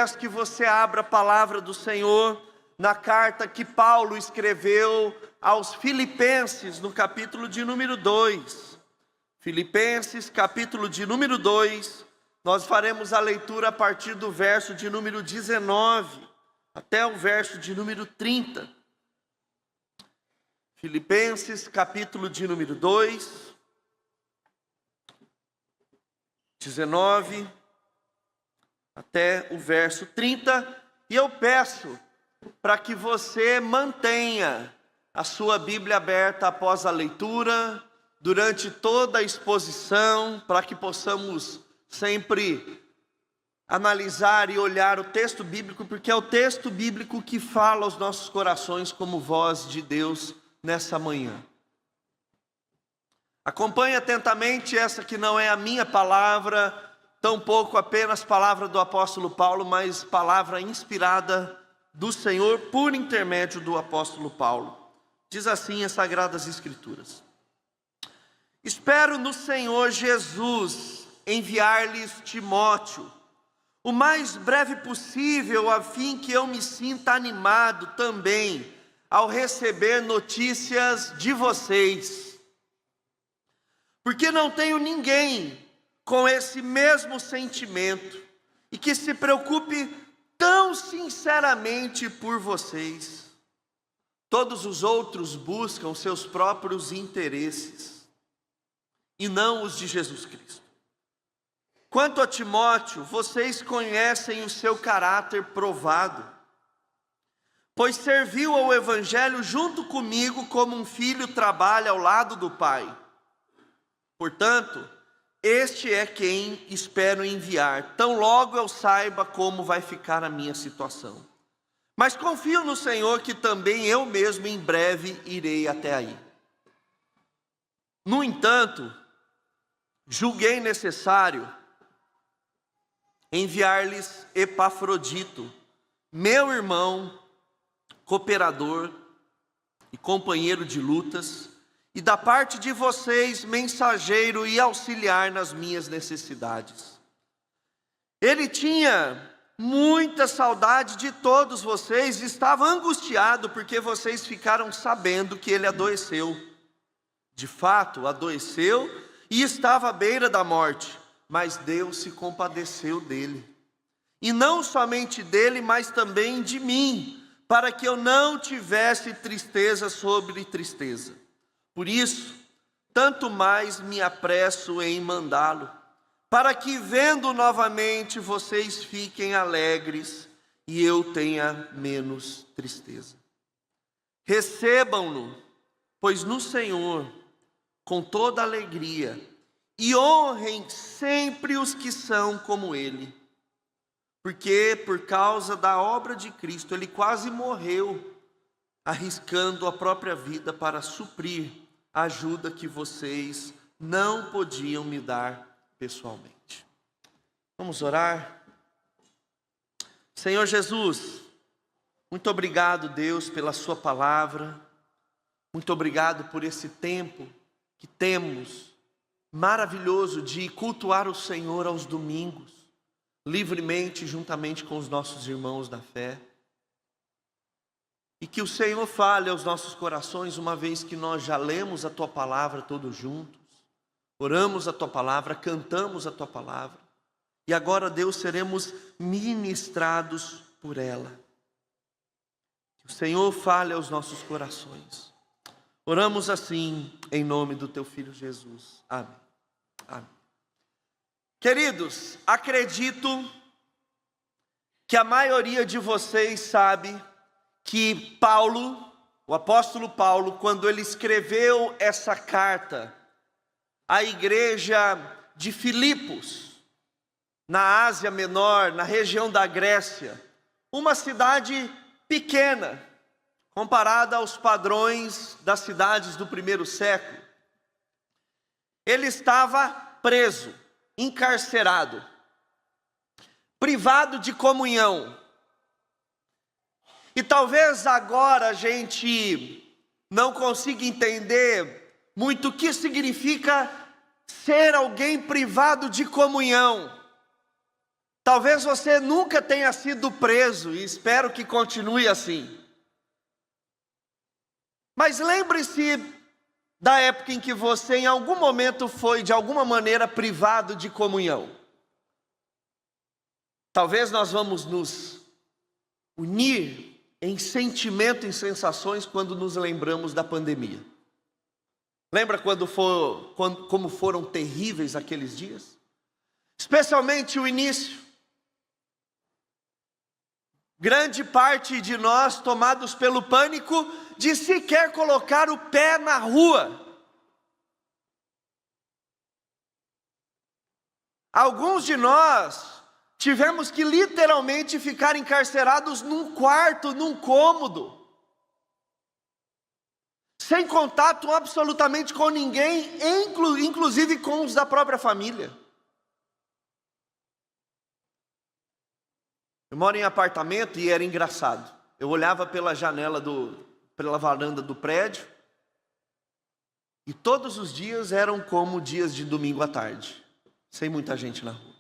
peço que você abra a palavra do Senhor na carta que Paulo escreveu aos Filipenses, no capítulo de número 2. Filipenses, capítulo de número 2, nós faremos a leitura a partir do verso de número 19 até o verso de número 30. Filipenses, capítulo de número 2, 19 até o verso 30, e eu peço para que você mantenha a sua Bíblia aberta após a leitura, durante toda a exposição, para que possamos sempre analisar e olhar o texto bíblico, porque é o texto bíblico que fala aos nossos corações como voz de Deus nessa manhã. Acompanhe atentamente essa que não é a minha palavra, tampouco apenas palavra do apóstolo Paulo, mas palavra inspirada do Senhor por intermédio do apóstolo Paulo. Diz assim as Sagradas Escrituras: espero no Senhor Jesus enviar-lhes Timóteo, o mais breve possível, a fim que eu me sinta animado também ao receber notícias de vocês. Porque não tenho ninguém com esse mesmo sentimento e que se preocupe tão sinceramente por vocês. Todos os outros buscam seus próprios interesses e não os de Jesus Cristo. Quanto a Timóteo, vocês conhecem o seu caráter provado, pois serviu ao Evangelho junto comigo como um filho trabalha ao lado do pai. Portanto, este é quem espero enviar, tão logo eu saiba como vai ficar a minha situação. Mas confio no Senhor que também eu mesmo em breve irei até aí. No entanto, julguei necessário enviar-lhes Epafrodito, meu irmão, cooperador e companheiro de lutas, e da parte de vocês, mensageiro e auxiliar nas minhas necessidades. Ele tinha muita saudade de todos vocês e estava angustiado porque vocês ficaram sabendo que ele adoeceu. De fato, adoeceu e estava à beira da morte, mas Deus se compadeceu dele. E não somente dele, mas também de mim, para que eu não tivesse tristeza sobre tristeza. Por isso, tanto mais me apresso em mandá-lo, para que vendo novamente vocês fiquem alegres e eu tenha menos tristeza. Recebam-no, pois no Senhor, com toda alegria, e honrem sempre os que são como ele, porque por causa da obra de Cristo, ele quase morreu, arriscando a própria vida para suprir a ajuda que vocês não podiam me dar pessoalmente. Vamos orar? Senhor Jesus, muito obrigado, Deus, pela sua palavra. Muito obrigado por esse tempo que temos maravilhoso de cultuar o Senhor aos domingos, livremente, juntamente com os nossos irmãos da fé. E que o Senhor fale aos nossos corações, uma vez que nós já lemos a Tua palavra todos juntos, oramos a Tua palavra, cantamos a Tua palavra, e agora, Deus, seremos ministrados por ela. Que o Senhor fale aos nossos corações. Oramos assim, em nome do Teu Filho Jesus. Amém. Amém. Queridos, acredito que a maioria de vocês sabe que Paulo, o apóstolo Paulo, quando ele escreveu essa carta à igreja de Filipos, na Ásia Menor, na região da Grécia, uma cidade pequena, comparada aos padrões das cidades do primeiro século, ele estava preso, encarcerado, privado de comunhão. E talvez agora a gente não consiga entender muito o que significa ser alguém privado de comunhão. Talvez você nunca tenha sido preso, e espero que continue assim. Mas lembre-se da época em que você em algum momento foi de alguma maneira privado de comunhão. Talvez nós vamos nos unir em sentimento e sensações quando nos lembramos da pandemia. Lembra como foram terríveis aqueles dias? Especialmente o início. Grande parte de nós tomados pelo pânico de sequer colocar o pé na rua. Alguns de nós tivemos que literalmente ficar encarcerados num quarto, num cômodo, sem contato absolutamente com ninguém, inclusive com os da própria família. Eu moro em apartamento e era engraçado. Eu olhava pela janela pela varanda do prédio, e todos os dias eram como dias de domingo à tarde, sem muita gente na rua.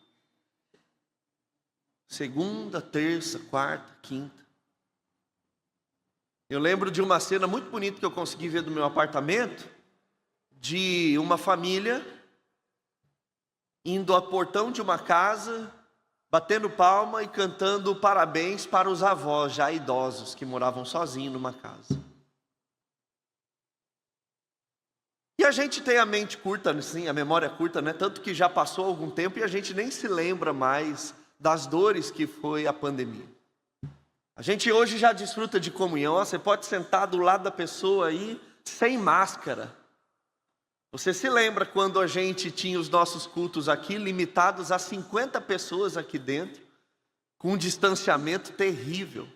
Segunda, terça, quarta, quinta. Eu lembro de uma cena muito bonita que eu consegui ver do meu apartamento, de uma família indo ao portão de uma casa, batendo palma e cantando parabéns para os avós já idosos que moravam sozinhos numa casa. E a gente tem a mente curta, sim, a memória curta, né? Tanto que já passou algum tempo e a gente nem se lembra mais das dores que foi a pandemia. A gente hoje já desfruta de comunhão. Você pode sentar do lado da pessoa aí sem máscara. Você se lembra quando a gente tinha os nossos cultos aqui limitados a 50 pessoas aqui dentro, com um distanciamento terrível?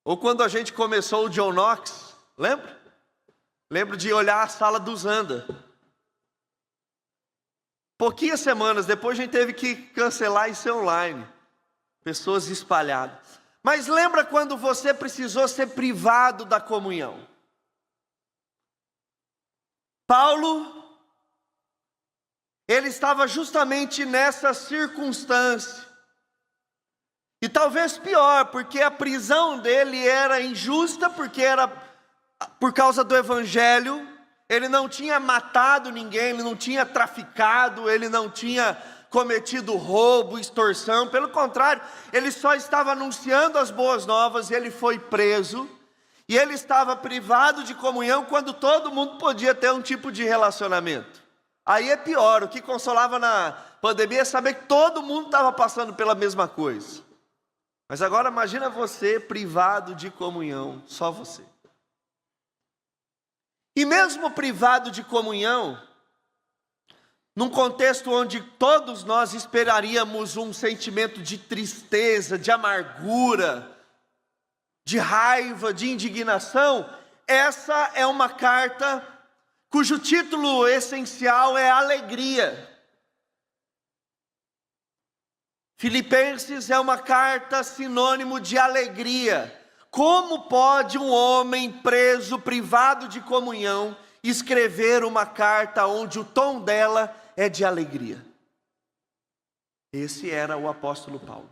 Ou quando a gente começou o John Knox, lembra? Lembro de olhar a sala do Zanda. Pouquinhas semanas depois a gente teve que cancelar e ser online. Pessoas espalhadas. Mas lembra quando você precisou ser privado da comunhão? Paulo, ele estava justamente nessa circunstância. E talvez pior, porque a prisão dele era injusta, porque era por causa do evangelho. Ele não tinha matado ninguém, ele não tinha traficado, ele não tinha cometido roubo, extorsão. Pelo contrário, ele só estava anunciando as boas novas e ele foi preso. E ele estava privado de comunhão quando todo mundo podia ter um tipo de relacionamento. Aí é pior, o que consolava na pandemia é saber que todo mundo estava passando pela mesma coisa. Mas agora imagina você privado de comunhão, só você. E mesmo privado de comunhão, num contexto onde todos nós esperaríamos um sentimento de tristeza, de amargura, de raiva, de indignação, essa é uma carta cujo título essencial é alegria. Filipenses é uma carta sinônimo de alegria. Como pode um homem preso, privado de comunhão, escrever uma carta onde o tom dela é de alegria? Esse era o apóstolo Paulo.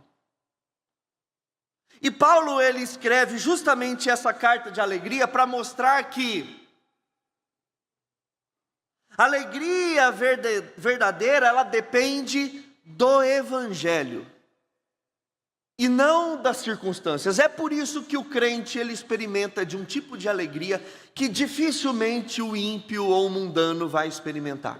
E Paulo, ele escreve justamente essa carta de alegria para mostrar que a alegria verdadeira, ela depende do evangelho e não das circunstâncias. É por isso que o crente, ele experimenta de um tipo de alegria que dificilmente o ímpio ou o mundano vai experimentar.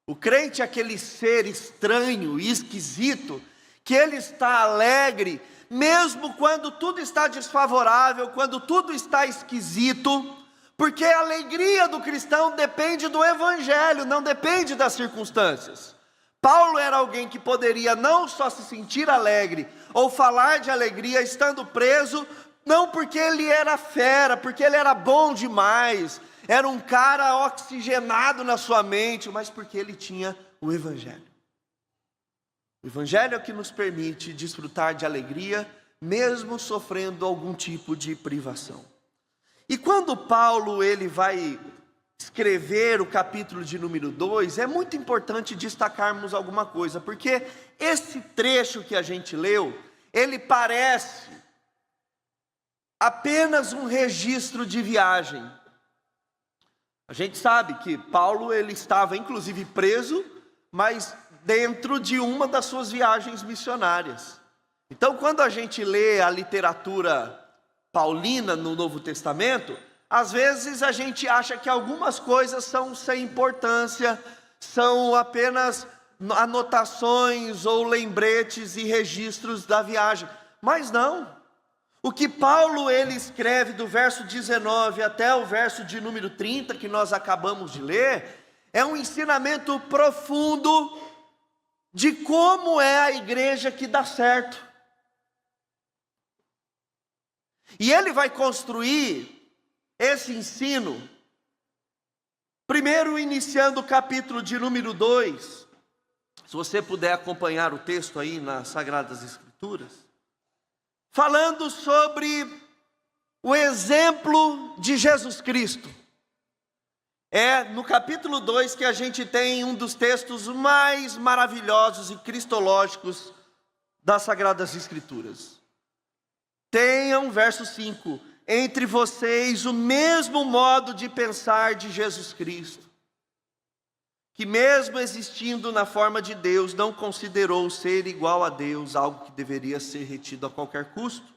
O crente é aquele ser estranho e esquisito, que ele está alegre, mesmo quando tudo está desfavorável, quando tudo está esquisito, porque a alegria do cristão depende do evangelho, não depende das circunstâncias. Paulo era alguém que poderia não só se sentir alegre, ou falar de alegria estando preso, não porque ele era fera, porque ele era bom demais, era um cara oxigenado na sua mente, mas porque ele tinha o evangelho. O evangelho é o que nos permite desfrutar de alegria, mesmo sofrendo algum tipo de privação. E quando Paulo ele vai escrever o capítulo de número 2, é muito importante destacarmos alguma coisa, porque esse trecho que a gente leu, ele parece apenas um registro de viagem. A gente sabe que Paulo, ele estava inclusive preso, mas dentro de uma das suas viagens missionárias. Então, quando a gente lê a literatura paulina no Novo Testamento, às vezes a gente acha que algumas coisas são sem importância, são apenas anotações ou lembretes e registros da viagem. Mas não. O que Paulo ele escreve do verso 19 até o verso de número 30, que nós acabamos de ler, é um ensinamento profundo de como é a igreja que dá certo. E ele vai construir esse ensino, primeiro iniciando o capítulo de número 2, se você puder acompanhar o texto aí nas Sagradas Escrituras, falando sobre o exemplo de Jesus Cristo. É no capítulo 2 que a gente tem um dos textos mais maravilhosos e cristológicos das Sagradas Escrituras. Tenham, verso 5, entre vocês o mesmo modo de pensar de Jesus Cristo, que mesmo existindo na forma de Deus, não considerou ser igual a Deus algo que deveria ser retido a qualquer custo.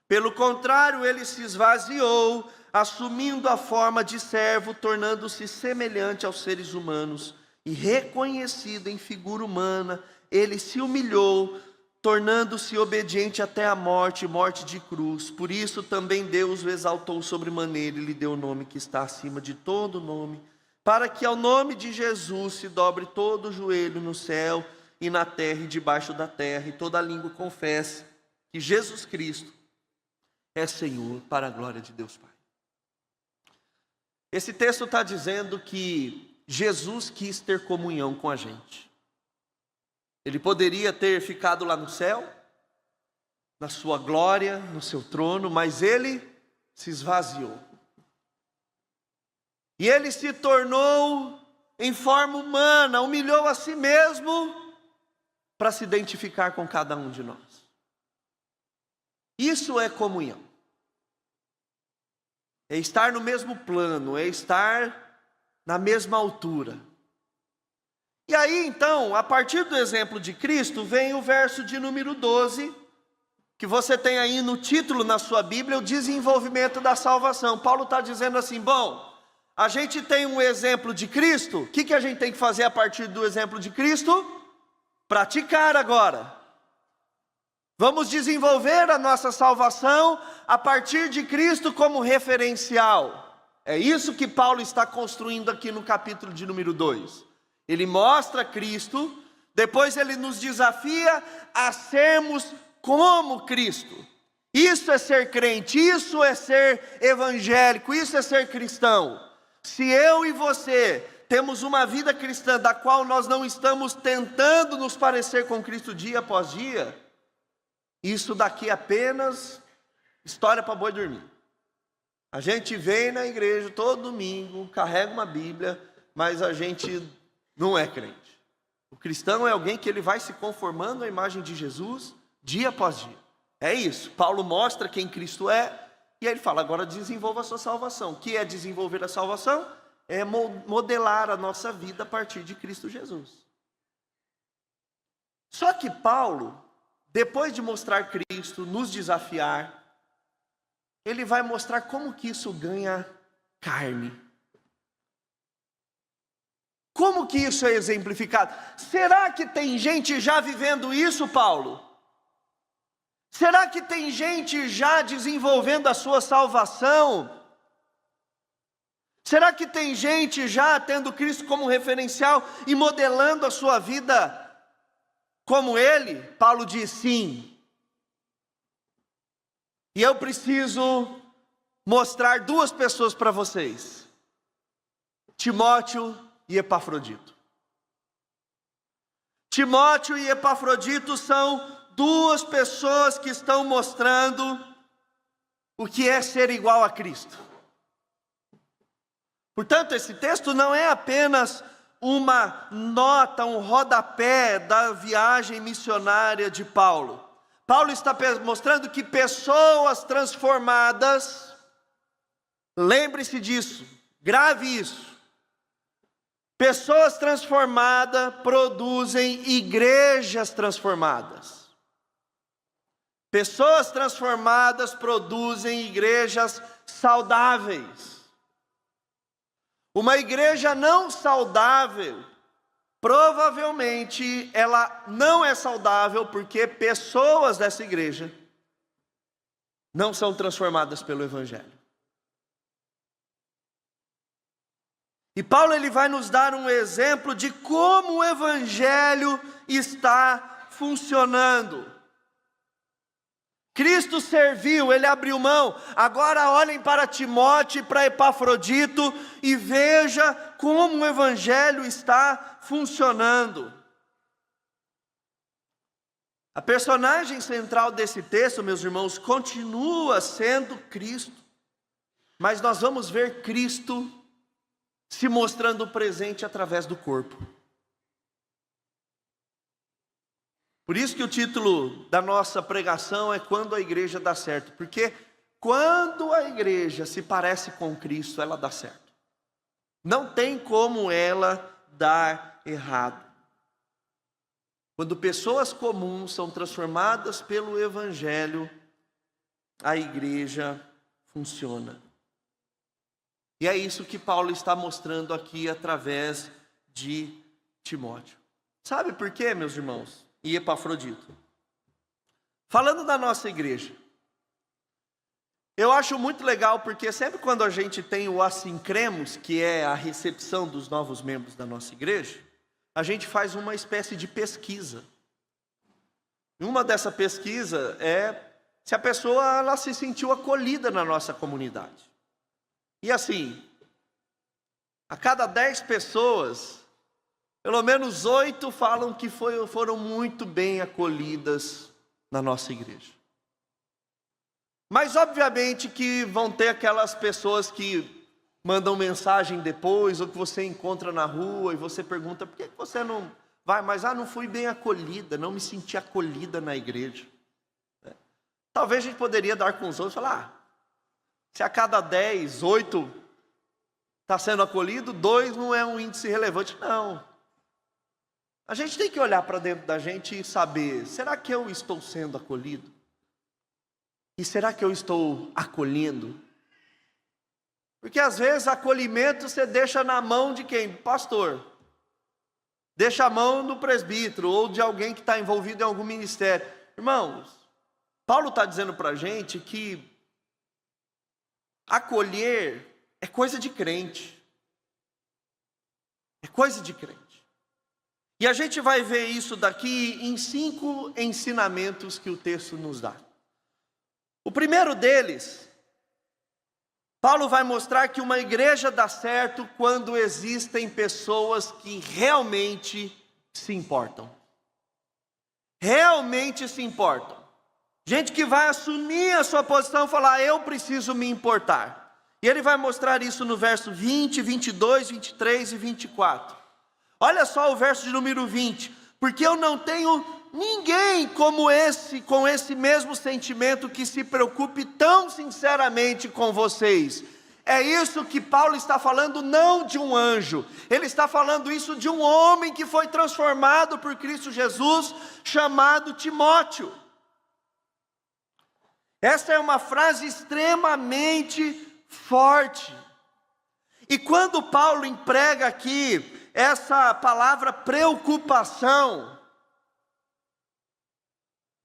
Pelo contrário, ele se esvaziou, assumindo a forma de servo, tornando-se semelhante aos seres humanos, e reconhecido em figura humana, ele se humilhou, tornando-se obediente até a morte, morte de cruz. Por isso também Deus o exaltou sobremaneira e lhe deu o nome que está acima de todo nome, para que ao nome de Jesus se dobre todo o joelho no céu e na terra e debaixo da terra, e toda língua confesse que Jesus Cristo é Senhor, para a glória de Deus Pai. Esse texto está dizendo que Jesus quis ter comunhão com a gente. Ele poderia ter ficado lá no céu, na sua glória, no seu trono, mas ele se esvaziou. E ele se tornou em forma humana, humilhou a si mesmo para se identificar com cada um de nós. Isso é comunhão. É estar no mesmo plano, é estar na mesma altura. E aí então, a partir do exemplo de Cristo, vem o verso de número 12, que você tem aí no título na sua Bíblia, o desenvolvimento da salvação. Paulo está dizendo assim, bom, a gente tem um exemplo de Cristo, o que a gente tem que fazer a partir do exemplo de Cristo? Praticar agora. Vamos desenvolver a nossa salvação a partir de Cristo como referencial. É isso que Paulo está construindo aqui no capítulo de número 2. Ele mostra Cristo, depois ele nos desafia a sermos como Cristo. Isso é ser crente, isso é ser evangélico, isso é ser cristão. Se eu e você temos uma vida cristã da qual nós não estamos tentando nos parecer com Cristo dia após dia, isso daqui é apenas história para boi dormir. A gente vem na igreja todo domingo, carrega uma Bíblia, mas a gente não é crente. O cristão é alguém que ele vai se conformando à imagem de Jesus dia após dia. É isso. Paulo mostra quem Cristo é, e aí ele fala, agora desenvolva a sua salvação. O que é desenvolver a salvação? É modelar a nossa vida a partir de Cristo Jesus. Só que Paulo, depois de mostrar Cristo, nos desafiar, ele vai mostrar como que isso ganha carne. Como que isso é exemplificado? Será que tem gente já vivendo isso, Paulo? Será que tem gente já desenvolvendo a sua salvação? Será que tem gente já tendo Cristo como referencial e modelando a sua vida como ele? Paulo diz sim. E eu preciso mostrar duas pessoas para vocês: Timóteo e Epafrodito. Timóteo e Epafrodito são duas pessoas que estão mostrando o que é ser igual a Cristo. Portanto, esse texto não é apenas uma nota, um rodapé da viagem missionária de Paulo. Paulo está mostrando que pessoas transformadas, lembre-se disso, grave isso. Pessoas transformadas produzem igrejas transformadas. Pessoas transformadas produzem igrejas saudáveis. Uma igreja não saudável, provavelmente ela não é saudável porque pessoas dessa igreja não são transformadas pelo Evangelho. E Paulo ele vai nos dar um exemplo de como o Evangelho está funcionando. Cristo serviu, ele abriu mão. Agora olhem para Timóteo e para Epafrodito e veja como o Evangelho está funcionando. A personagem central desse texto, meus irmãos, continua sendo Cristo. Mas nós vamos ver Cristo se mostrando presente através do corpo. Por isso que o título da nossa pregação é Quando a Igreja dá certo. Porque quando a igreja se parece com Cristo, ela dá certo. Não tem como ela dar errado. Quando pessoas comuns são transformadas pelo Evangelho, a igreja funciona. E é isso que Paulo está mostrando aqui através de Timóteo. Sabe por quê, meus irmãos? E Epafrodito. Falando da nossa igreja, eu acho muito legal porque sempre quando a gente tem o Assincremos, que é a recepção dos novos membros da nossa igreja, a gente faz uma espécie de pesquisa. E uma dessa pesquisa é se a pessoa ela se sentiu acolhida na nossa comunidade. E assim, a cada 10 pessoas, pelo menos 8 falam que foram muito bem acolhidas na nossa igreja. Mas obviamente que vão ter aquelas pessoas que mandam mensagem depois, ou que você encontra na rua e você pergunta, por que você não vai? Mas não fui bem acolhida, não me senti acolhida na igreja. Talvez a gente poderia dar com os outros e falar, se a cada 10, 8 está sendo acolhido, 2 não é um índice relevante, não. A gente tem que olhar para dentro da gente e saber, será que eu estou sendo acolhido? E será que eu estou acolhendo? Porque às vezes acolhimento você deixa na mão de quem? Pastor. Deixa a mão do presbítero ou de alguém que está envolvido em algum ministério. Irmãos, Paulo está dizendo para a gente que acolher é coisa de crente. É coisa de crente. E a gente vai ver isso daqui em 5 ensinamentos que o texto nos dá. O primeiro deles, Paulo vai mostrar que uma igreja dá certo quando existem pessoas que realmente se importam. Realmente se importam. Gente que vai assumir a sua posição e falar, eu preciso me importar. E ele vai mostrar isso no verso 20, 22, 23 e 24. Olha só o verso de número 20. Porque eu não tenho ninguém como esse, com esse mesmo sentimento que se preocupe tão sinceramente com vocês. É isso que Paulo está falando, não de um anjo. Ele está falando isso de um homem que foi transformado por Cristo Jesus, chamado Timóteo. Essa é uma frase extremamente forte. E quando Paulo emprega aqui essa palavra preocupação,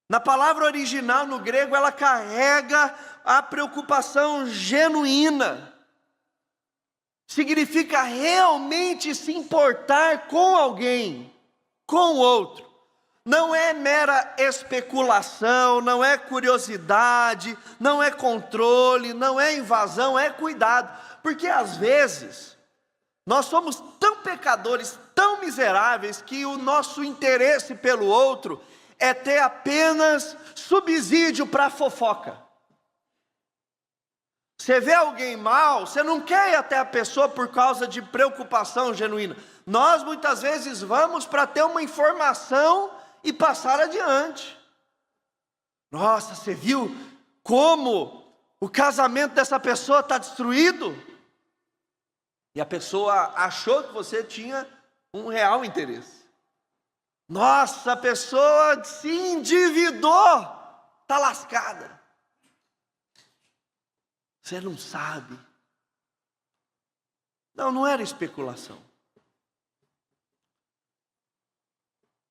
na palavra original no grego ela carrega a preocupação genuína. Significa realmente se importar com alguém, com o outro. Não é mera especulação, não é curiosidade, não é controle, não é invasão, é cuidado. Porque às vezes nós somos tão pecadores, tão miseráveis, que o nosso interesse pelo outro é ter apenas subsídio para a fofoca. Você vê alguém mal, você não quer ir até a pessoa por causa de preocupação genuína. Nós muitas vezes vamos para ter uma informação e passar adiante. Nossa, você viu como o casamento dessa pessoa está destruído? E a pessoa achou que você tinha um real interesse. Nossa, a pessoa se endividou, está lascada. Você não sabe. Não era especulação.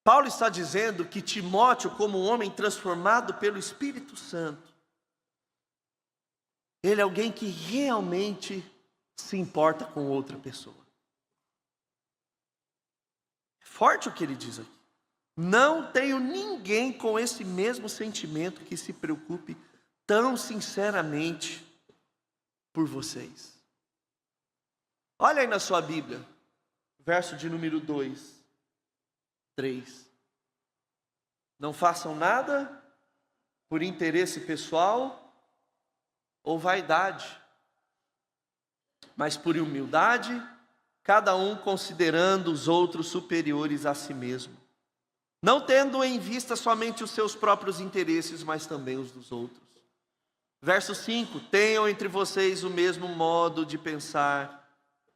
Paulo está dizendo que Timóteo, como um homem transformado pelo Espírito Santo, ele é alguém que realmente se importa com outra pessoa. É forte o que ele diz aqui. Não tenho ninguém com esse mesmo sentimento que se preocupe tão sinceramente por vocês. Olha aí na sua Bíblia, verso de número 2, 3. Não façam nada por interesse pessoal ou vaidade, mas por humildade, cada um considerando os outros superiores a si mesmo, não tendo em vista somente os seus próprios interesses, mas também os dos outros. Verso 5, tenham entre vocês o mesmo modo de pensar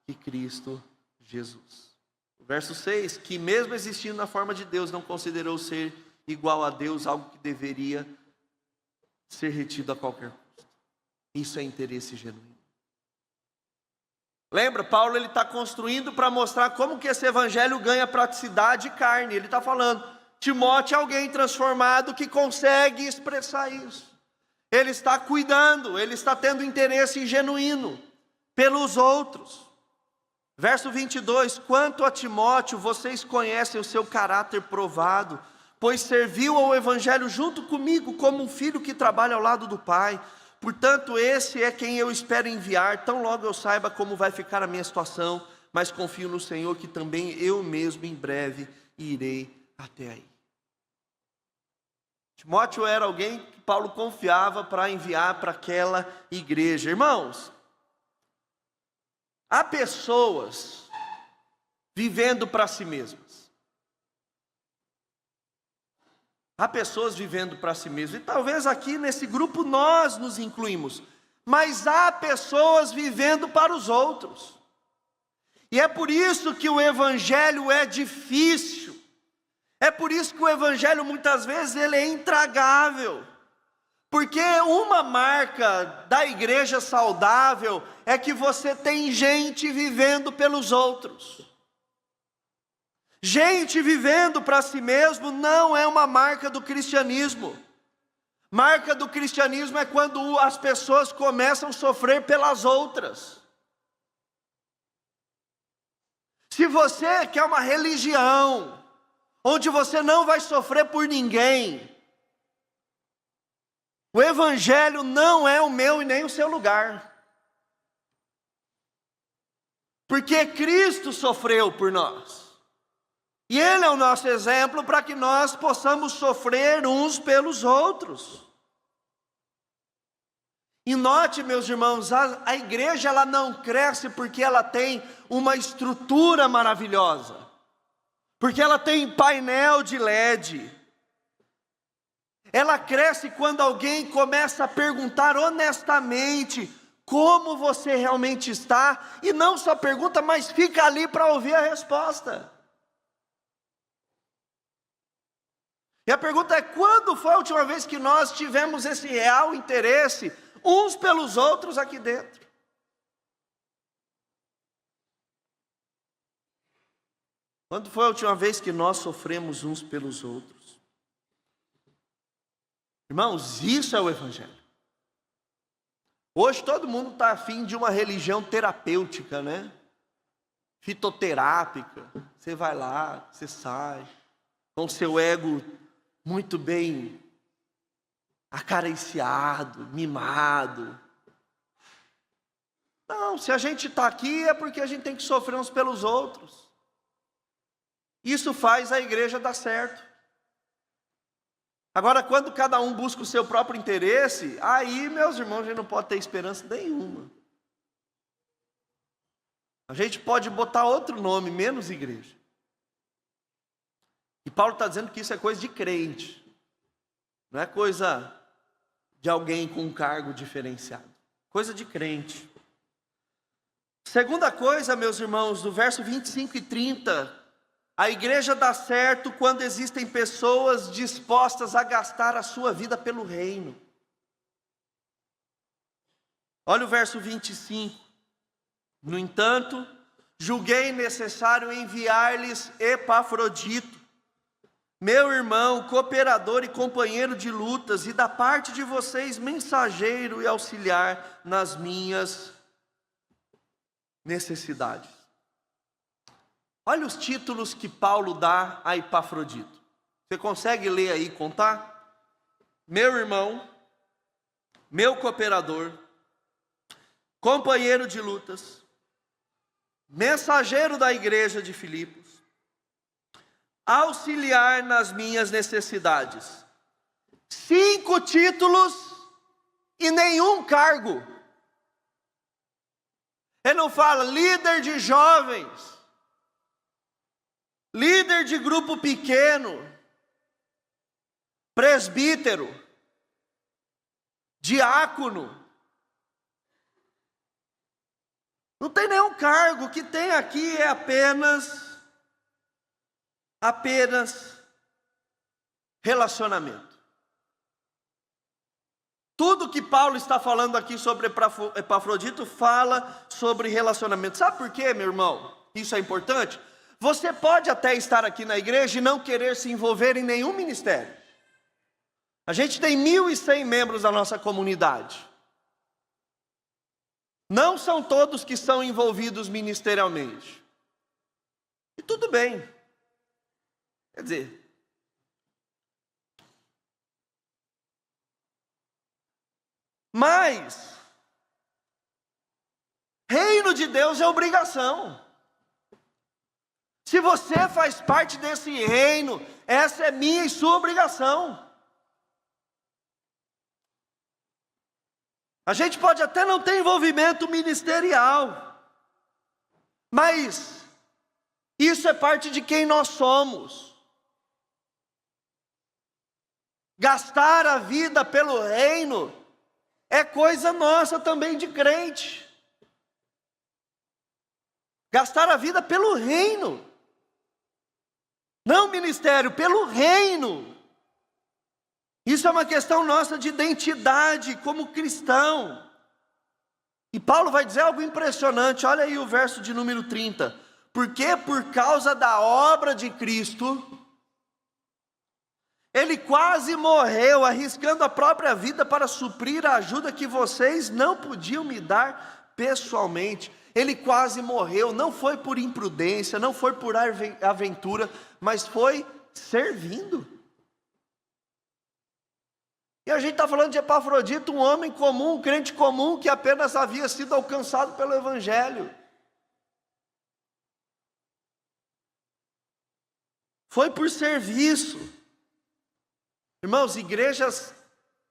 que Cristo Jesus. Verso 6, que mesmo existindo na forma de Deus, não considerou ser igual a Deus algo que deveria ser retido a qualquer custo. Isso é interesse genuíno. Lembra, Paulo ele está construindo para mostrar como que esse evangelho ganha praticidade e carne. Ele está falando, Timóteo é alguém transformado que consegue expressar isso. Ele está cuidando, ele está tendo interesse genuíno pelos outros. Verso 22, quanto a Timóteo, vocês conhecem o seu caráter provado, pois serviu ao evangelho junto comigo como um filho que trabalha ao lado do pai. Portanto, esse é quem eu espero enviar, tão logo eu saiba como vai ficar a minha situação, mas confio no Senhor que também eu mesmo em breve irei até aí. Timóteo era alguém que Paulo confiava para enviar para aquela igreja. Irmãos, há pessoas vivendo para si mesmas. Há pessoas vivendo para si mesmas. E talvez aqui nesse grupo nós nos incluímos. Mas há pessoas vivendo para os outros. E é por isso que o evangelho é difícil. É por isso que o evangelho muitas vezes ele é intragável. Porque uma marca da igreja saudável é que você tem gente vivendo pelos outros. Gente vivendo para si mesmo não é uma marca do cristianismo. Marca do cristianismo é quando as pessoas começam a sofrer pelas outras. Se você quer uma religião onde você não vai sofrer por ninguém, o evangelho não é o meu e nem o seu lugar. Porque Cristo sofreu por nós. E Ele é o nosso exemplo para que nós possamos sofrer uns pelos outros. E note, meus irmãos, a igreja ela não cresce porque ela tem uma estrutura maravilhosa. Porque ela tem painel de LED. Ela cresce quando alguém começa a perguntar honestamente como você realmente está. E não só pergunta, mas fica ali para ouvir a resposta. E a pergunta é, quando foi a última vez que nós tivemos esse real interesse uns pelos outros aqui dentro? Quando foi a última vez que nós sofremos uns pelos outros? Irmãos, isso é o evangelho. Hoje todo mundo está afim de uma religião terapêutica, né? Fitoterápica. Você vai lá, você sai, com o seu ego muito bem acariciado, mimado. Não, se a gente está aqui é porque a gente tem que sofrer uns pelos outros. Isso faz a igreja dar certo. Agora, quando cada um busca o seu próprio interesse, aí, meus irmãos, a gente não pode ter esperança nenhuma. A gente pode botar outro nome, menos igreja. E Paulo está dizendo que isso é coisa de crente, não é coisa de alguém com um cargo diferenciado, coisa de crente. Segunda coisa, meus irmãos, do verso 25 e 30, a igreja dá certo quando existem pessoas dispostas a gastar a sua vida pelo reino. Olha o verso 25. No entanto, julguei necessário enviar-lhes Epafrodito, meu irmão, cooperador e companheiro de lutas, e da parte de vocês, mensageiro e auxiliar nas minhas necessidades. Olha os títulos que Paulo dá a Epafrodito. Você consegue ler aí e contar? Meu irmão, meu cooperador, companheiro de lutas, mensageiro da igreja de Filipos, auxiliar nas minhas necessidades. 5 títulos e nenhum cargo. Ele não fala líder de jovens, líder de grupo pequeno, presbítero, diácono. Não tem nenhum cargo. O que tem aqui é apenas relacionamento. Tudo que Paulo está falando aqui sobre Epafrodito fala sobre relacionamento. Sabe por quê, meu irmão? Isso é importante. Você pode até estar aqui na igreja e não querer se envolver em nenhum ministério. A gente tem 1.100 membros da nossa comunidade. Não são todos que são envolvidos ministerialmente. E tudo bem. Quer dizer, mas reino de Deus é obrigação. Se você faz parte desse reino, essa é minha e sua obrigação. A gente pode até não ter envolvimento ministerial, mas isso é parte de quem nós somos. Gastar a vida pelo reino é coisa nossa também de crente. Gastar a vida pelo reino. Não ministério, pelo reino. Isso é uma questão nossa de identidade como cristão. E Paulo vai dizer algo impressionante. Olha aí o verso de número 30. Porque por causa da obra de Cristo, Ele quase morreu, arriscando a própria vida para suprir a ajuda que vocês não podiam me dar pessoalmente. Ele quase morreu, não foi por imprudência, não foi por aventura, mas foi servindo. E a gente está falando de Epafrodito, um homem comum, um crente comum, que apenas havia sido alcançado pelo Evangelho. Foi por serviço. Irmãos, igrejas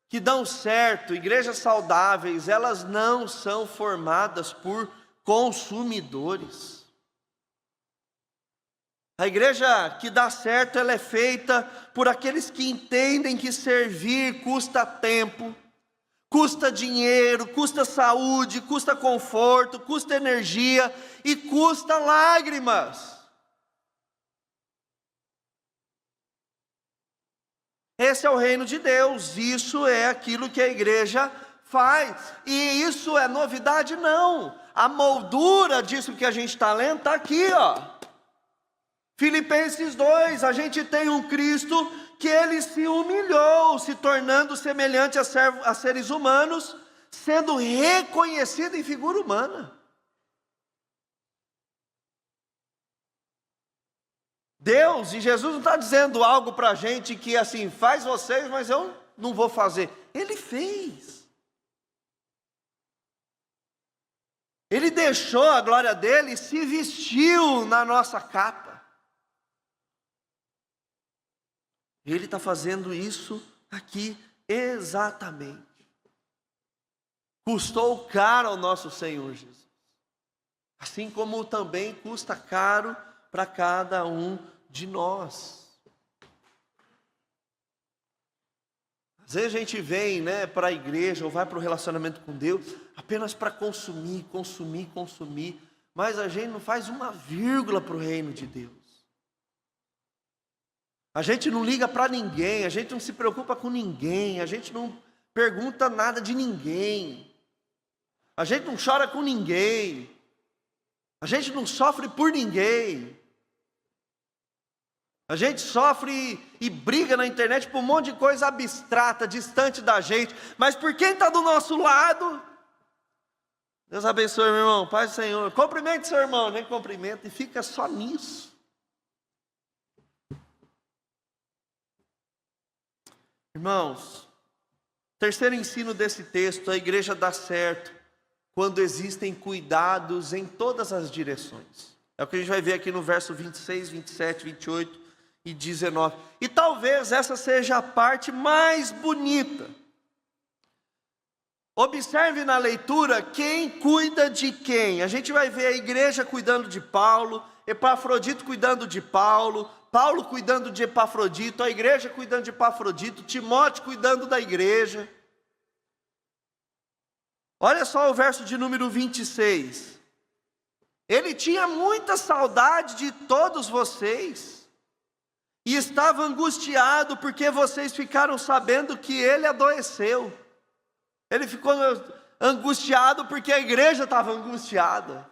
que dão certo, igrejas saudáveis, elas não são formadas por consumidores. A igreja que dá certo, ela é feita por aqueles que entendem que servir custa tempo, custa dinheiro, custa saúde, custa conforto, custa energia e custa lágrimas. Esse é o reino de Deus, isso é aquilo que a igreja faz. E isso é novidade? Não. A moldura disso que a gente está lendo está aqui, ó. Filipenses 2, a gente tem um Cristo que Ele se humilhou, se tornando semelhante a seres humanos, sendo reconhecido em figura humana. Deus e Jesus não está dizendo algo para a gente que assim, faz vocês, mas eu não vou fazer. Ele fez. Ele deixou a glória dele e se vestiu na nossa capa. Ele está fazendo isso aqui exatamente. Custou caro ao nosso Senhor Jesus. Assim como também custa caro para cada um de nós. Às vezes a gente vem, para a igreja ou vai para o relacionamento com Deus apenas para consumir, mas a gente não faz uma vírgula para o reino de Deus. A gente não liga para ninguém, a gente não se preocupa com ninguém, a gente não pergunta nada de ninguém, a gente não chora com ninguém, a gente não sofre por ninguém. A gente sofre e briga na internet por um monte de coisa abstrata, distante da gente, mas por quem está do nosso lado? Deus abençoe, meu irmão, Pai do Senhor. Cumprimente seu irmão, nem cumprimenta, e fica só nisso. Irmãos, terceiro ensino desse texto: a igreja dá certo quando existem cuidados em todas as direções. É o que a gente vai ver aqui no verso 26, 27, 28 e 19. E talvez essa seja a parte mais bonita. Observe na leitura quem cuida de quem. A gente vai ver a igreja cuidando de Paulo, Epafrodito cuidando de Paulo, Paulo cuidando de Epafrodito, a igreja cuidando de Epafrodito, Timóteo cuidando da igreja. Olha só o verso de número 26. Ele tinha muita saudade de todos vocês e estava angustiado porque vocês ficaram sabendo que ele adoeceu. Ele ficou angustiado porque a igreja estava angustiada.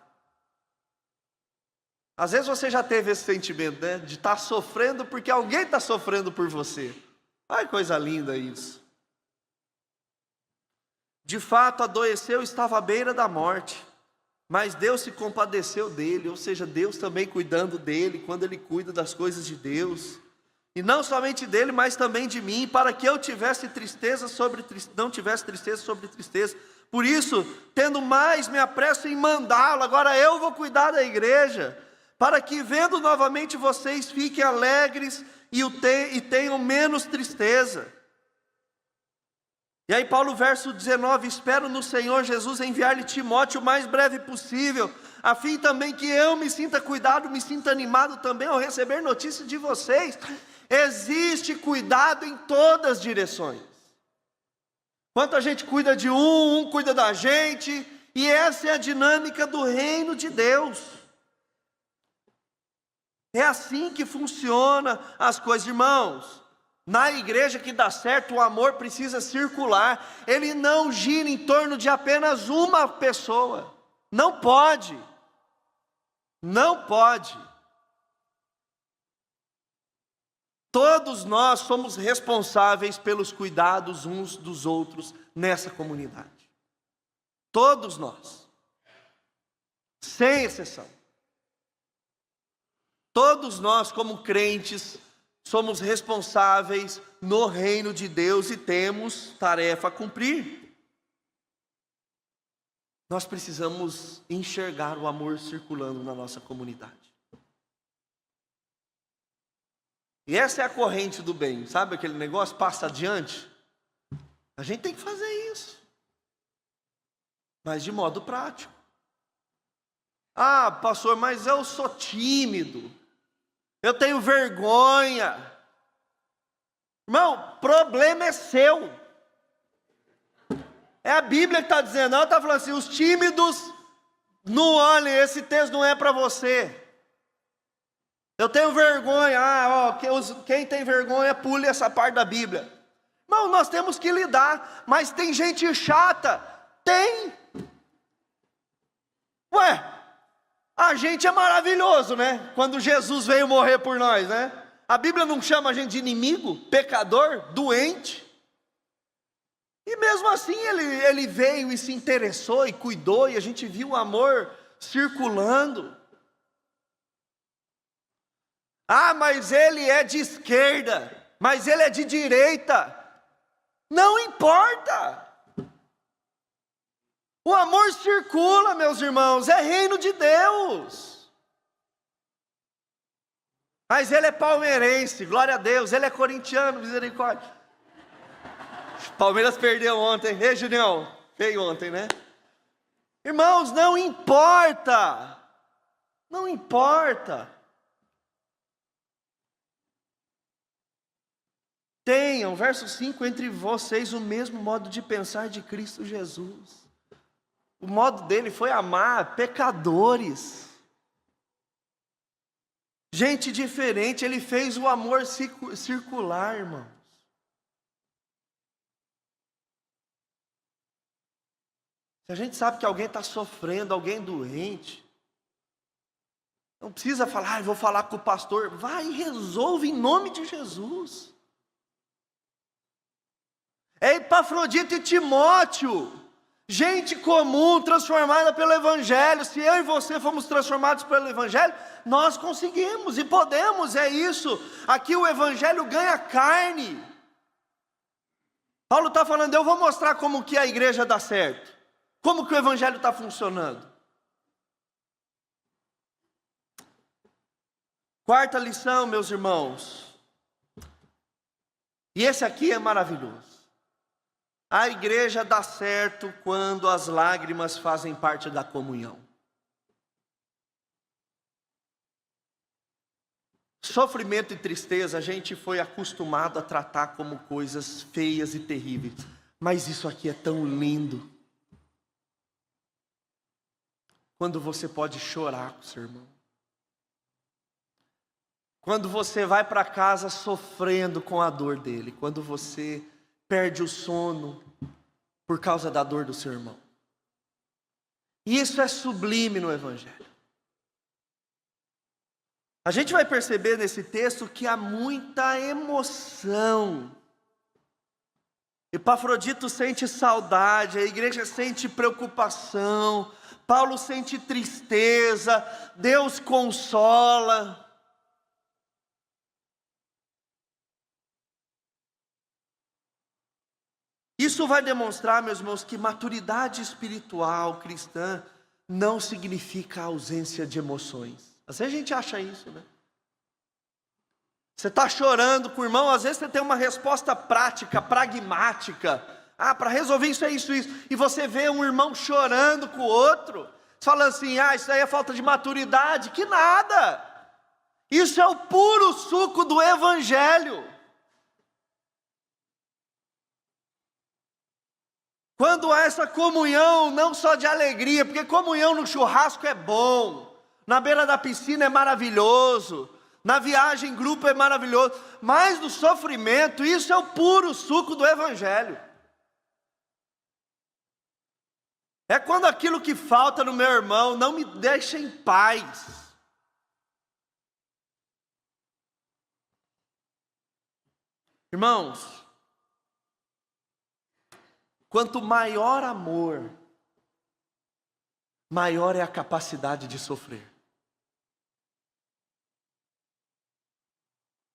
Às vezes você já teve esse sentimento, de estar sofrendo porque alguém está sofrendo por você. Ai, coisa linda isso. De fato, adoeceu, estava à beira da morte, mas Deus se compadeceu dele, ou seja, Deus também cuidando dele, quando ele cuida das coisas de Deus. E não somente dele, mas também de mim, para que eu tivesse tristeza não tivesse tristeza sobre tristeza. Por isso, tendo mais, me apresso em mandá-lo. Agora eu vou cuidar da igreja, para que vendo novamente vocês fiquem alegres e tenham menos tristeza. E aí Paulo, verso 19, espero no Senhor Jesus enviar-lhe Timóteo o mais breve possível, a fim também que eu me sinta cuidado, me sinta animado também ao receber notícias de vocês. Existe cuidado em todas as direções. Quanto a gente cuida de um cuida da gente, e essa é a dinâmica do reino de Deus. É assim que funciona as coisas, irmãos. Na igreja que dá certo, o amor precisa circular. Ele não gira em torno de apenas uma pessoa. Não pode. Não pode. Todos nós somos responsáveis pelos cuidados uns dos outros nessa comunidade. Todos nós. Sem exceção. Todos nós, como crentes, somos responsáveis no reino de Deus e temos tarefa a cumprir. Nós precisamos enxergar o amor circulando na nossa comunidade. E essa é a corrente do bem, sabe aquele negócio, passa adiante? A gente tem que fazer isso, mas de modo prático. Ah, pastor, mas eu sou tímido, eu tenho vergonha. Irmão, problema é seu. É a Bíblia que está dizendo, ela está falando assim, os tímidos, não olhem, esse texto não é para você. Eu tenho vergonha, quem tem vergonha, pule essa parte da Bíblia. Não, nós temos que lidar, mas tem gente chata, tem. Ué, a gente é maravilhoso, né? Quando Jesus veio morrer por nós, né? A Bíblia não chama a gente de inimigo, pecador, doente. E mesmo assim ele veio e se interessou e cuidou, e a gente viu o amor circulando. Ah, mas ele é de esquerda, mas ele é de direita. Não importa. O amor circula, meus irmãos, é reino de Deus. Mas ele é palmeirense, glória a Deus, ele é corintiano, misericórdia. Palmeiras perdeu ontem. Ei, Julião, feio ontem, né? Irmãos, não importa. Não importa. Tenham, verso 5, entre vocês o mesmo modo de pensar de Cristo Jesus. O modo dele foi amar pecadores. Gente diferente, ele fez o amor circular, irmãos. Se a gente sabe que alguém está sofrendo, alguém doente, não precisa falar, vou falar com o pastor. Vai e resolve em nome de Jesus. É Epafrodito e Timóteo, gente comum, transformada pelo Evangelho. Se eu e você fomos transformados pelo Evangelho, nós conseguimos e podemos, é isso. Aqui o Evangelho ganha carne. Paulo está falando, eu vou mostrar como que a igreja dá certo. Como que o Evangelho está funcionando. Quarta lição, meus irmãos. E esse aqui é maravilhoso. A igreja dá certo quando as lágrimas fazem parte da comunhão. Sofrimento e tristeza a gente foi acostumado a tratar como coisas feias e terríveis. Mas isso aqui é tão lindo. Quando você pode chorar com o seu irmão. Quando você vai para casa sofrendo com a dor dele. Quando você perde o sono por causa da dor do seu irmão. E isso é sublime no Evangelho. A gente vai perceber nesse texto que há muita emoção. Epafrodito sente saudade, a igreja sente preocupação, Paulo sente tristeza, Deus consola. Isso vai demonstrar, meus irmãos, que maturidade espiritual cristã não significa ausência de emoções. Às vezes a gente acha isso, né? Você está chorando com o irmão, às vezes você tem uma resposta prática, pragmática. Para resolver isso é isso. E você vê um irmão chorando com o outro, falando assim, isso aí é falta de maturidade. Que nada! Isso é o puro suco do Evangelho. Quando há essa comunhão, não só de alegria, porque comunhão no churrasco é bom, na beira da piscina é maravilhoso, na viagem em grupo é maravilhoso, mas no sofrimento, isso é o puro suco do Evangelho. É quando aquilo que falta no meu irmão não me deixa em paz. Irmãos, quanto maior amor, maior é a capacidade de sofrer.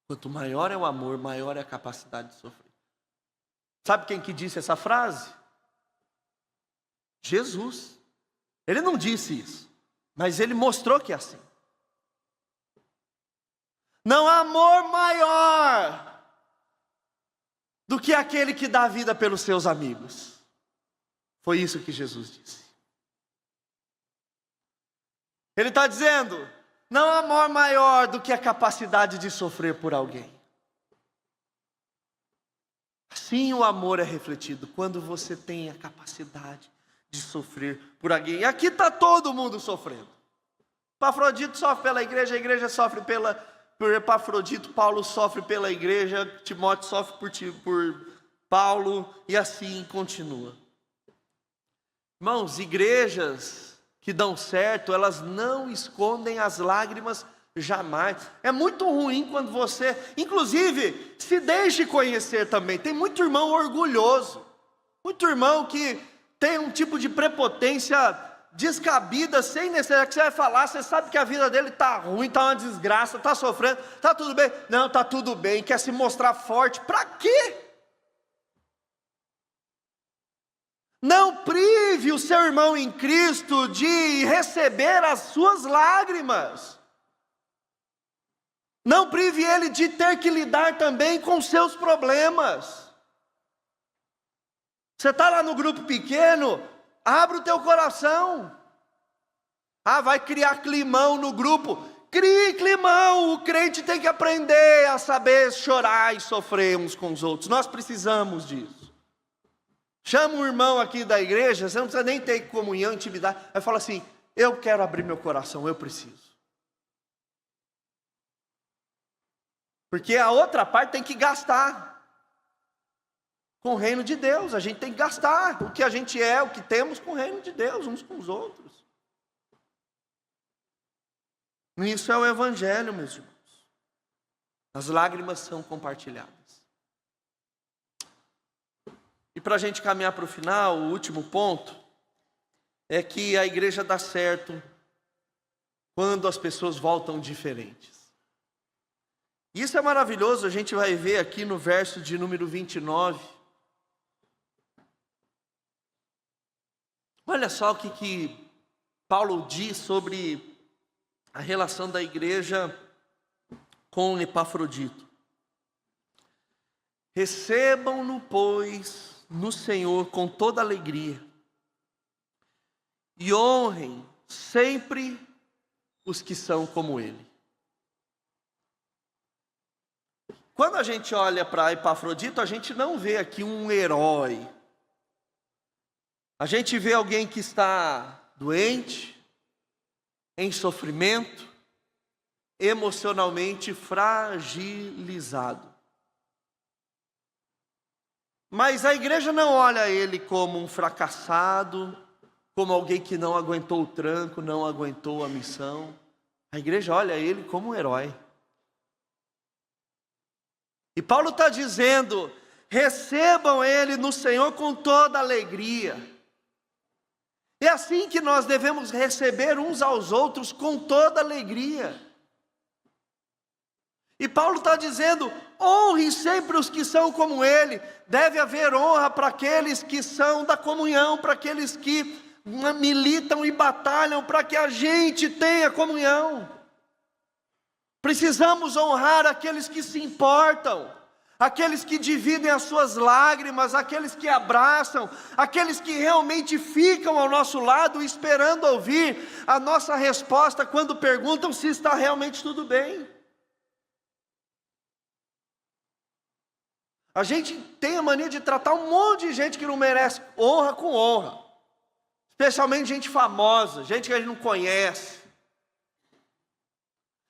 Quanto maior é o amor, maior é a capacidade de sofrer. Sabe quem que disse essa frase? Jesus. Ele não disse isso, mas ele mostrou que é assim. Não há amor maior do que aquele que dá a vida pelos seus amigos. Foi isso que Jesus disse. Ele está dizendo, não há amor maior do que a capacidade de sofrer por alguém. Assim o amor é refletido, quando você tem a capacidade de sofrer por alguém. E aqui está todo mundo sofrendo. Epafrodito sofre pela igreja, a igreja sofre por Epafrodito, Paulo sofre pela igreja, Timóteo sofre por Paulo, e assim continua. Irmãos, igrejas que dão certo, elas não escondem as lágrimas jamais. É muito ruim quando você, inclusive, se deixe conhecer também. Tem muito irmão orgulhoso, muito irmão que tem um tipo de prepotência descabida, sem necessidade. Que você vai falar, você sabe que a vida dele está ruim, está uma desgraça, está sofrendo, está tudo bem? Não, está tudo bem, quer se mostrar forte, para quê? Não prive o seu irmão em Cristo de receber as suas lágrimas. Não prive ele de ter que lidar também com seus problemas. Você está lá no grupo pequeno, abre o teu coração. Vai criar climão no grupo. Crie climão. O crente tem que aprender a saber chorar e sofrer uns com os outros. Nós precisamos disso. Chama um irmão aqui da igreja, você não precisa nem ter comunhão, intimidade. Aí fala assim, eu quero abrir meu coração, eu preciso. Porque a outra parte tem que gastar. Com o reino de Deus, a gente tem que gastar o que a gente é, o que temos com o reino de Deus, uns com os outros. Isso é o evangelho, meus irmãos. As lágrimas são compartilhadas. E para a gente caminhar para o final, o último ponto é que a igreja dá certo quando as pessoas voltam diferentes. Isso é maravilhoso, a gente vai ver aqui no verso de número 29. Olha só o que Paulo diz sobre a relação da igreja com Epafrodito. Recebam-no, pois, no Senhor com toda alegria, e honrem sempre os que são como ele. Quando a gente olha para Epafrodito, a gente não vê aqui um herói. A gente vê alguém que está doente, em sofrimento, emocionalmente fragilizado. Mas a igreja não olha ele como um fracassado, como alguém que não aguentou o tranco, não aguentou a missão. A igreja olha ele como um herói. E Paulo está dizendo, recebam ele no Senhor com toda alegria. É assim que nós devemos receber uns aos outros com toda alegria. E Paulo está dizendo, honre sempre os que são como ele. Deve haver honra para aqueles que são da comunhão, para aqueles que militam e batalham para que a gente tenha comunhão. Precisamos honrar aqueles que se importam, aqueles que dividem as suas lágrimas, aqueles que abraçam, aqueles que realmente ficam ao nosso lado esperando ouvir a nossa resposta quando perguntam se está realmente tudo bem. A gente tem a mania de tratar um monte de gente que não merece honra com honra, especialmente gente famosa, gente que a gente não conhece.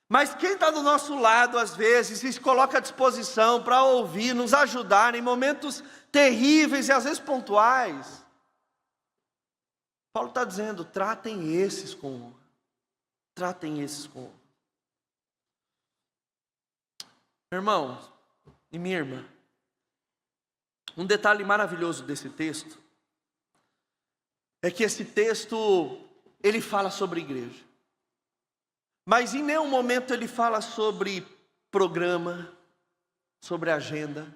Mas quem está do nosso lado, às vezes, se coloca à disposição para ouvir, nos ajudar em momentos terríveis e às vezes pontuais. Paulo está dizendo, tratem esses com honra. Tratem esses com honra. Irmãos e minha irmã, um detalhe maravilhoso desse texto é que esse texto, ele fala sobre igreja. Mas em nenhum momento ele fala sobre programa, sobre agenda.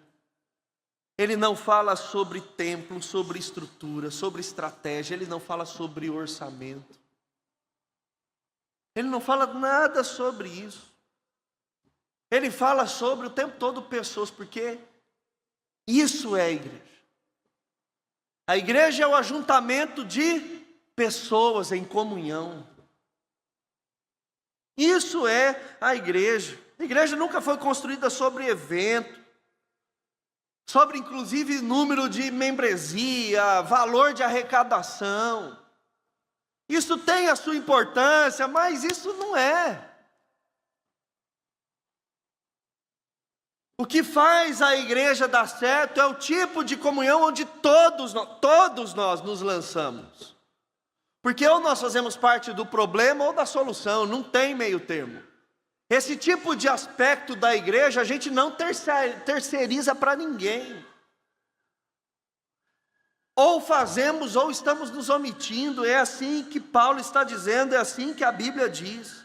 Ele não fala sobre templo, sobre estrutura, sobre estratégia. Ele não fala sobre orçamento. Ele não fala nada sobre isso. Ele fala sobre o tempo todo pessoas, porque isso é a igreja. A igreja é o ajuntamento de pessoas em comunhão. Isso é a igreja. A igreja nunca foi construída sobre evento, sobre inclusive número de membresia, valor de arrecadação. Isso tem a sua importância, mas isso não é. O que faz a igreja dar certo é o tipo de comunhão onde todos nós nos lançamos. Porque ou nós fazemos parte do problema ou da solução, não tem meio termo. Esse tipo de aspecto da igreja a gente não terceiriza para ninguém. Ou fazemos ou estamos nos omitindo, é assim que Paulo está dizendo, é assim que a Bíblia diz.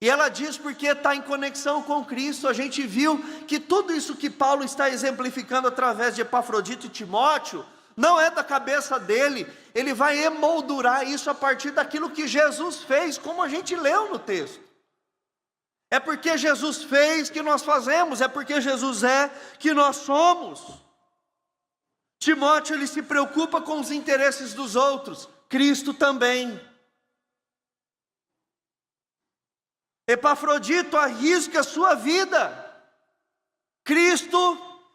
E ela diz porque está em conexão com Cristo. A gente viu que tudo isso que Paulo está exemplificando através de Epafrodito e Timóteo, não é da cabeça dele, ele vai emoldurar isso a partir daquilo que Jesus fez, como a gente leu no texto. É porque Jesus fez que nós fazemos, é porque Jesus é que nós somos. Timóteo, ele se preocupa com os interesses dos outros. Cristo também. Epafrodito arrisca a sua vida. Cristo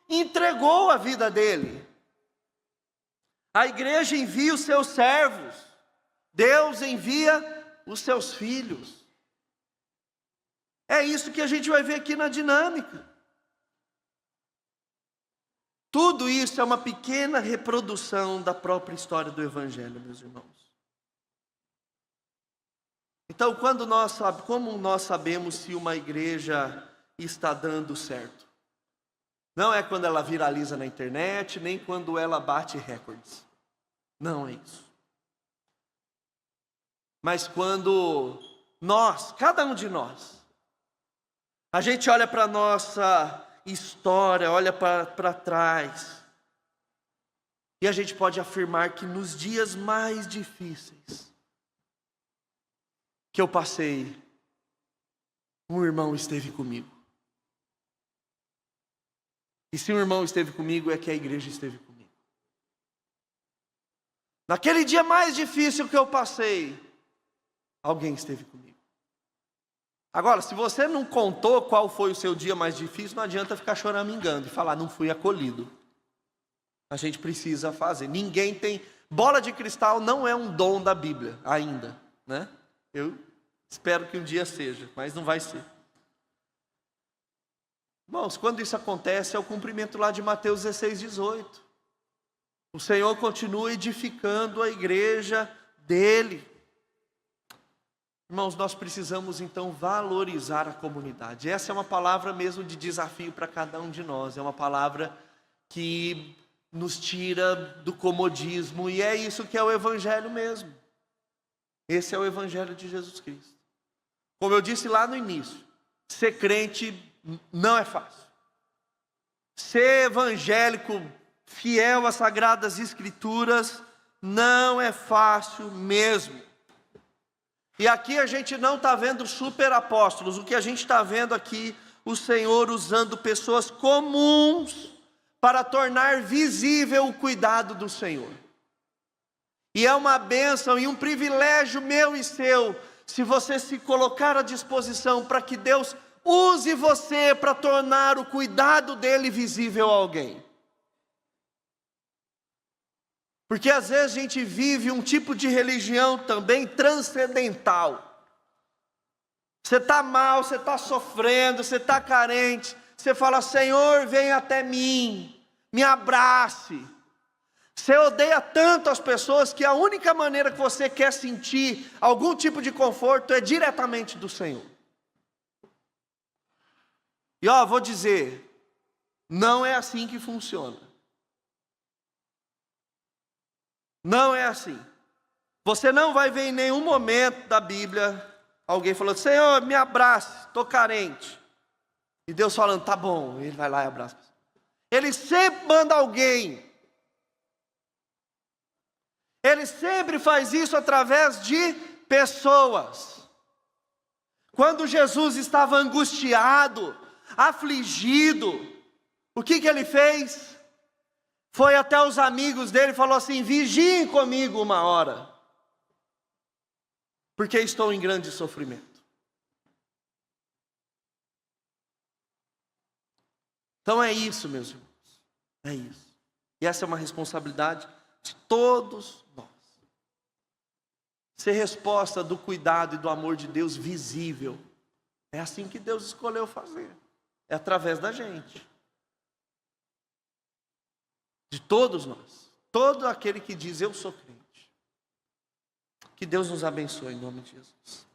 entregou a vida dele. A igreja envia os seus servos. Deus envia os seus filhos. É isso que a gente vai ver aqui na dinâmica. Tudo isso é uma pequena reprodução da própria história do Evangelho, meus irmãos. Então, como nós sabemos se uma igreja está dando certo? Não é quando ela viraliza na internet, nem quando ela bate recordes. Não é isso. Mas quando nós, cada um de nós, a gente olha para a nossa história, olha para trás, e a gente pode afirmar que nos dias mais difíceis que eu passei, um irmão esteve comigo. E se um irmão esteve comigo, é que a igreja esteve comigo. Naquele dia mais difícil que eu passei, alguém esteve comigo. Agora, se você não contou qual foi o seu dia mais difícil, não adianta ficar choramingando e falar, não fui acolhido. A gente precisa fazer. Ninguém tem... Bola de cristal não é um dom da Bíblia, ainda, né? Eu espero que um dia seja, mas não vai ser. Irmãos, quando isso acontece, é o cumprimento lá de Mateus 16, 18. O Senhor continua edificando a igreja dele. Irmãos, nós precisamos então valorizar a comunidade. Essa é uma palavra mesmo de desafio para cada um de nós. É uma palavra que nos tira do comodismo. E é isso que é o Evangelho mesmo. Esse é o Evangelho de Jesus Cristo. Como eu disse lá no início, ser crente não é fácil. Ser evangélico, fiel às Sagradas Escrituras, não é fácil mesmo. E aqui a gente não está vendo super apóstolos. O que a gente está vendo aqui, o Senhor usando pessoas comuns para tornar visível o cuidado do Senhor. E é uma bênção e um privilégio meu e seu, se você se colocar à disposição para que Deus use você para tornar o cuidado dele visível a alguém. Porque às vezes a gente vive um tipo de religião também transcendental. Você está mal, você está sofrendo, você está carente. Você fala, Senhor, vem até mim, me abrace. Você odeia tanto as pessoas que a única maneira que você quer sentir algum tipo de conforto é diretamente do Senhor. E vou dizer, não é assim que funciona. Não é assim. Você não vai ver em nenhum momento da Bíblia alguém falando, Senhor, me abrace, estou carente. E Deus falando, tá bom, ele vai lá e abraça. Ele sempre manda alguém. Ele sempre faz isso através de pessoas. Quando Jesus estava angustiado, afligido, o que ele fez? Foi até os amigos dele e falou assim, vigiem comigo uma hora, porque estou em grande sofrimento. Então é isso, meus irmãos, é isso. E essa é uma responsabilidade de todos nós. Ser resposta do cuidado e do amor de Deus visível. É assim que Deus escolheu fazer. É através da gente. De todos nós. Todo aquele que diz eu sou crente. Que Deus nos abençoe em nome de Jesus.